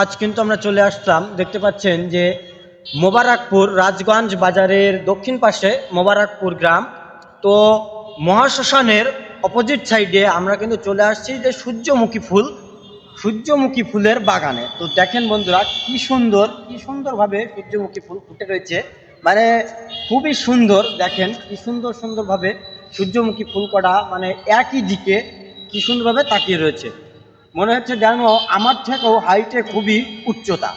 আজ কিন্তু আমরা চলে আসলাম, দেখতে পাচ্ছেন যে মোবারকপুর রাজগঞ্জ বাজারের দক্ষিণ পাশে মোবারকপুর গ্রাম। তো মহাশ্মশানের অপোজিট সাইডে আমরা কিন্তু চলে আসছি যে সূর্যমুখী ফুলের বাগানে। তো দেখেন বন্ধুরা, কি সুন্দরভাবে সূর্যমুখী ফুল ফুটে রয়েছে, মানে খুবই সুন্দর। দেখেন কি সুন্দরভাবে সূর্যমুখী ফুল কটা মানে একই দিকে কি সুন্দরভাবে তাকিয়ে রয়েছে, মনে হচ্ছে যেন আমার থেকেও হাইটে খুবই উচ্চতা।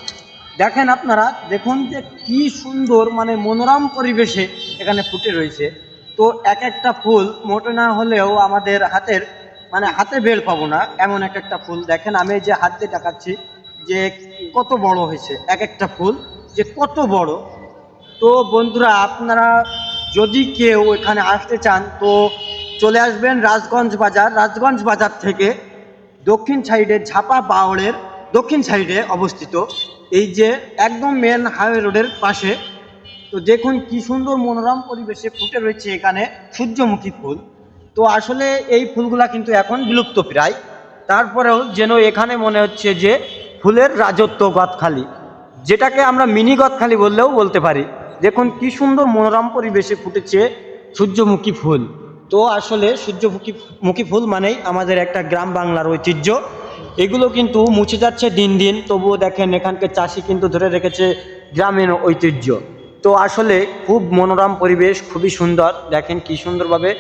দেখেন আপনারা, দেখুন যে কি সুন্দর মানে মনোরম পরিবেশে এখানে ফুটে রয়েছে। তো এক একটা ফুল মোটে না হলেও আমাদের হাতে বের পাবো না, এমন এক একটা ফুল। দেখেন আমি যে হাত দিয়ে দেখাচ্ছি যে কত বড় হয়েছে এক একটা ফুল, যে কত বড়। তো বন্ধুরা, আপনারা যদি কেউ এখানে আসতে চান তো চলে আসবেন রাজগঞ্জ বাজার থেকে দক্ষিণ সাইডে ঝাপা বাওড়ের দক্ষিণ সাইডে অবস্থিত, এই যে একদম মেন হাইওয়ে রোডের পাশে। তো দেখুন কি সুন্দর মনোরম পরিবেশে ফুটে রয়েছে এখানে সূর্যমুখী ফুল। তো আসলে এই ফুলগুলা কিন্তু এখন বিলুপ্ত প্রায়, তারপরেও যেন এখানে মনে হচ্ছে যে ফুলের রাজত্ব গদখালি, যেটাকে আমরা মিনি গদখালি বললেও বলতে পারি। দেখুন কি সুন্দর মনোরম পরিবেশে ফুটেছে সূর্যমুখী ফুল। তো আসলে সূর্যমুখী ফুল মানেই আমাদের একটা গ্রাম বাংলার ঐতিহ্য। এগুলো কিন্তু মুছে যাচ্ছে দিন দিন, তবুও দেখেন এখানকার চাষি কিন্তু ধরে রেখেছে গ্রামীণ ঐতিহ্য। তো আসলে খুব মনোরম পরিবেশ, খুবই সুন্দর। দেখেন কি সুন্দরভাবে